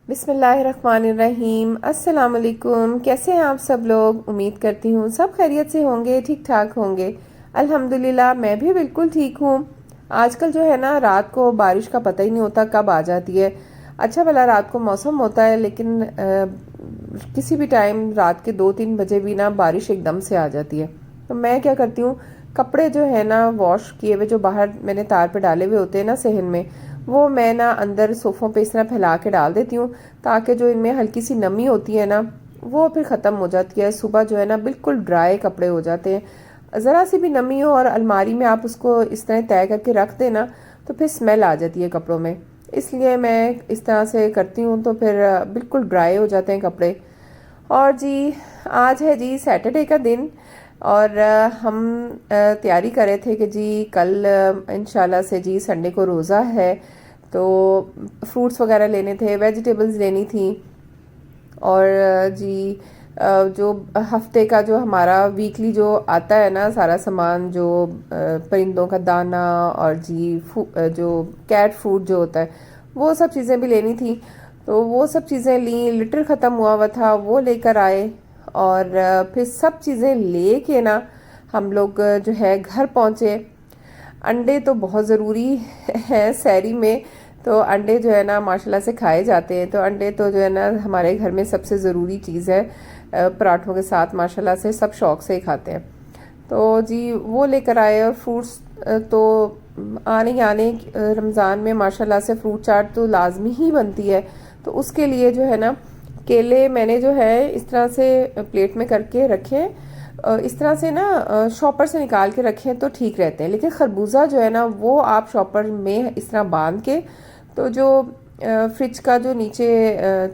बिस्मिल्लाहिर्रहमानिर्रहीम। अस्सलाम वालेकुम। कैसे हैं आप सब लोग? उम्मीद करती हूँ सब खैरियत से होंगे, ठीक ठाक होंगे। अल्हम्दुलिल्लाह मैं भी बिल्कुल ठीक हूँ। आजकल जो है ना, रात को बारिश का पता ही नहीं होता कब आ जाती है। अच्छा भला रात को मौसम होता है, लेकिन किसी भी टाइम रात के 2-3 बजे भी ना बारिश एकदम से आ जाती है। तो मैं क्या करती हूँ, कपड़े जो है ना वॉश किए हुए, जो बाहर मैंने तार पे डाले हुए होते हैं ना सहन में, वो मैं ना अंदर सोफ़ों पे इस तरह फैला के डाल देती हूँ, ताकि जो इनमें हल्की सी नमी होती है ना वो फिर ख़त्म हो जाती है। सुबह जो है ना बिल्कुल ड्राई कपड़े हो जाते हैं। ज़रा सी भी नमी हो और अलमारी में आप उसको इस तरह तय करके रख देना तो फिर स्मेल आ जाती है कपड़ों में। इसलिए मैं इस तरह से करती हूँ, तो फिर बिल्कुल ड्राई हो जाते हैं कपड़े। और जी, आज है जी सैटरडे का दिन, और हम तैयारी कर रहे थे कि जी कल इंशाल्लाह से जी संडे को रोज़ा है, तो फ्रूट्स वगैरह लेने थे, वेजिटेबल्स लेनी थी। और जी जो हफ्ते का जो हमारा वीकली जो आता है ना सारा सामान, जो परिंदों का दाना और जी जो कैट फूड जो होता है, वो सब चीज़ें भी लेनी थी। तो वो सब चीज़ें ली, लिटर ख़त्म हुआ था वो लेकर आए। और फिर सब चीज़ें लेके ना हम लोग जो है घर पहुँचे। अंडे तो बहुत ज़रूरी है सहरी में, तो अंडे जो है ना माशाल्लाह से खाए जाते हैं। तो अंडे तो जो है ना हमारे घर में सबसे ज़रूरी चीज़ है, पराठों के साथ माशाल्लाह से सब शौक़ से ही खाते हैं। तो जी वो लेकर आए। और फ्रूट्स तो आने ही आने रमज़ान में माशाल्लाह से फ्रूट चाट तो लाजमी ही बनती है। तो उसके लिए जो है ना केले मैंने जो है इस तरह से प्लेट में करके रखे, इस तरह से ना शॉपर से निकाल के रखें तो ठीक रहते हैं। लेकिन खरबूजा जो है ना वो आप शॉपर में इस तरह बांध के, तो जो फ्रिज का जो नीचे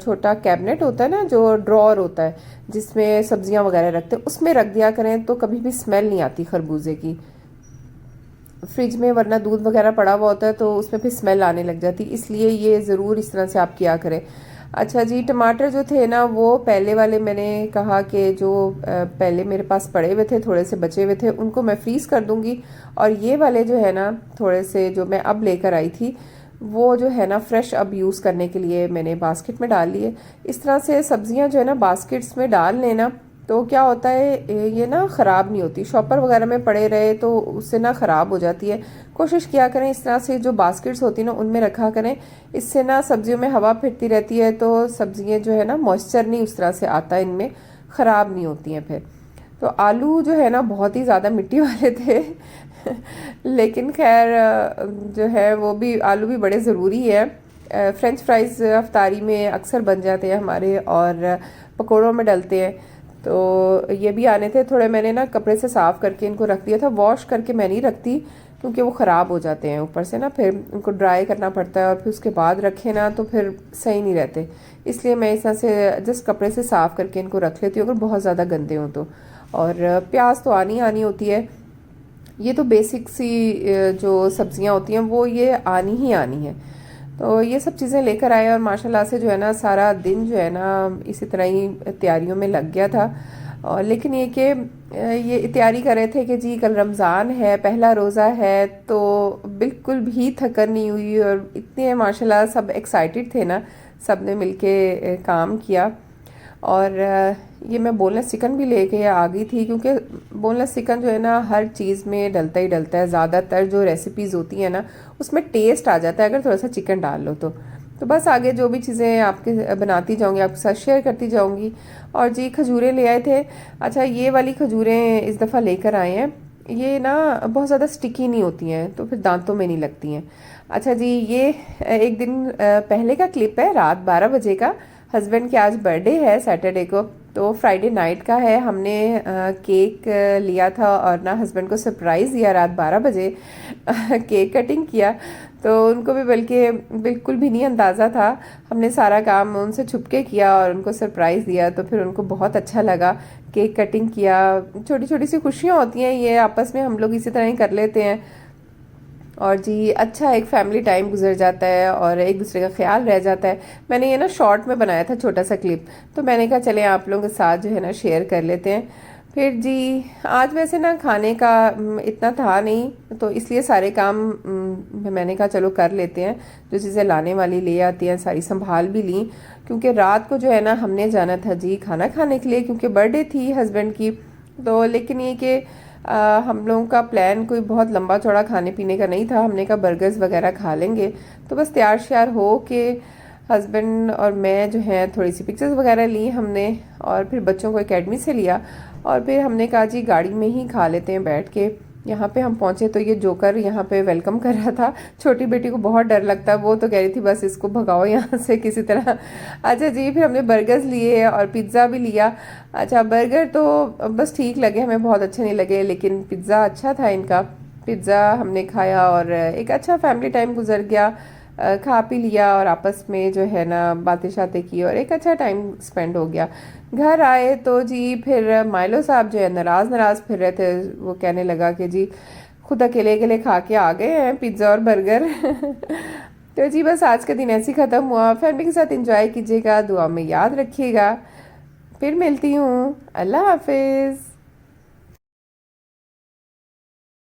छोटा कैबिनेट होता है ना, जो ड्रॉर होता है जिसमें सब्जियां वगैरह रखते हैं, उसमें रख दिया करें तो कभी भी स्मेल नहीं आती खरबूजे की। फ्रिज में वरना दूध वगैरह पड़ा हुआ होता है तो उसमें फिर स्मेल आने लग जाती, इसलिए ये ज़रूर इस तरह से आप किया करें। अच्छा जी, टमाटर जो थे ना वो पहले वाले मैंने कहा कि जो पहले मेरे पास पड़े हुए थे, थोड़े से बचे हुए थे, उनको मैं फ्रीज़ कर दूंगी। और ये वाले जो है ना थोड़े से जो मैं अब लेकर आई थी, वो जो है ना फ्रेश अब यूज़ करने के लिए मैंने बास्केट में डाल लिए। इस तरह से सब्जियां जो है ना बास्केट्स में डाल लेना, तो क्या होता है ये ना ख़राब नहीं होती। शॉपर वगैरह में पड़े रहे तो उससे ना ख़राब हो जाती है। कोशिश किया करें इस तरह से जो बास्केट्स होती है ना उनमें रखा करें, इससे ना सब्जियों में हवा फिरती रहती है तो सब्जियां जो है ना मॉइस्चर नहीं उस तरह से आता है इनमें, ख़राब नहीं होती हैं फिर। तो आलू जो है ना बहुत ही ज़्यादा मिट्टी वाले थे लेकिन खैर जो है वो भी आलू भी बड़े ज़रूरी है। फ्रेंच फ्राइज़ अफ्तारी में अक्सर बन जाते हैं हमारे, और पकौड़ों में डलते हैं। तो ये भी आने थे थोड़े, मैंने ना कपड़े से साफ़ करके इनको रख दिया था। वॉश करके मैं नहीं रखती क्योंकि वो ख़राब हो जाते हैं ऊपर से ना, फिर उनको ड्राई करना पड़ता है और फिर उसके बाद रखे ना तो फिर सही नहीं रहते। इसलिए मैं इस तरह से जस्ट कपड़े से साफ़ करके इनको रख लेती हूँ अगर बहुत ज़्यादा गंदे हों तो। और प्याज तो आनी आनी होती है, ये तो बेसिक सी जो सब्जियां होती हैं वो ये आनी ही आनी है। तो ये सब चीज़ें लेकर आए और माशाल्लाह से जो है ना सारा दिन जो है ना इसी तरह ही तैयारियों में लग गया था। और लेकिन ये कि ये तैयारी कर रहे थे कि जी कल रमज़ान है, पहला रोज़ा है, तो बिल्कुल भी थकन नहीं हुई। और इतने माशाल्लाह सब एक्साइटेड थे ना, सब ने मिलके काम किया। और ये मैं बोनलेस चिकन भी लेके आ गई थी, क्योंकि बोनलेस चिकन जो है ना हर चीज़ में डलता ही डलता है। ज़्यादातर जो रेसिपीज़ होती हैं ना उसमें टेस्ट आ जाता है अगर थोड़ा सा चिकन डाल लो तो बस आगे जो भी चीज़ें आपके बनाती जाऊंगी आपके साथ शेयर करती जाऊंगी। और जी खजूरें ले आए थे। अच्छा, ये वाली खजूरें इस दफ़ा लेकर आए हैं, ये ना बहुत ज़्यादा स्टिकी नहीं होती हैं तो फिर दांतों में नहीं लगती हैं। अच्छा जी, ये एक दिन पहले का क्लिप है, रात 12 बजे का। हस्बैंड की आज बर्थडे है सैटरडे को, तो फ्राइडे नाइट का है। हमने केक लिया था और ना हस्बैंड को सरप्राइज़ दिया, रात 12 बजे केक कटिंग किया। तो उनको भी बल्कि बिल्कुल भी नहीं अंदाज़ा था, हमने सारा काम उनसे छुपके किया और उनको सरप्राइज़ दिया। तो फिर उनको बहुत अच्छा लगा, केक कटिंग किया। छोटी छोटी सी खुशियाँ होती हैं, ये आपस में हम लोग इसी तरह ही कर लेते हैं। और जी अच्छा एक फैमिली टाइम गुजर जाता है और एक दूसरे का ख्याल रह जाता है। मैंने ये ना शॉर्ट में बनाया था छोटा सा क्लिप, तो मैंने कहा चले आप लोगों के साथ जो है ना शेयर कर लेते हैं। फिर जी आज वैसे ना खाने का इतना था नहीं, तो इसलिए सारे काम मैंने कहा चलो कर लेते हैं। जो चीज़ें लाने वाली ले आती हैं सारी संभाल भी ली, क्योंकि रात को जो है ना हमने जाना था जी खाना खाने के लिए, क्योंकि बर्थडे थी हस्बैंड की। तो लेकिन ये कि हम लोगों का प्लान कोई बहुत लंबा चौड़ा खाने पीने का नहीं था। हमने कहा बर्गर्स वगैरह खा लेंगे। तो बस तैयार श्यार हो के हस्बैंड और मैं जो है थोड़ी सी पिक्चर्स वगैरह ली हमने, और फिर बच्चों को एकेडमी से लिया, और फिर हमने कहा जी गाड़ी में ही खा लेते हैं बैठ के। यहाँ पे हम पहुंचे तो ये जोकर यहाँ पे वेलकम कर रहा था। छोटी बेटी को बहुत डर लगता है, वो तो कह रही थी बस इसको भगाओ यहाँ से किसी तरह। अच्छा जी, फिर हमने बर्गर्स लिए और पिज़्ज़ा भी लिया। अच्छा बर्गर तो बस ठीक लगे, हमें बहुत अच्छे नहीं लगे, लेकिन पिज़्ज़ा अच्छा था इनका। पिज़्ज़ा हमने खाया और एक अच्छा फैमिली टाइम गुजर गया। खा पी लिया और आपस में जो है ना बातें शातें की और एक अच्छा टाइम स्पेंड हो गया। घर आए तो जी फिर माइलो साहब जो है नाराज़ नाराज़ फिर रहे थे। वो कहने लगा कि जी खुद अकेले अकेले खा के आ गए हैं पिज़्ज़ा और बर्गर। तो जी बस आज का दिन ऐसे ही ख़त्म हुआ। फैमिली के साथ एंजॉय कीजिएगा, दुआ में याद रखिएगा। फिर मिलती हूँ। अल्लाह हाफिज़।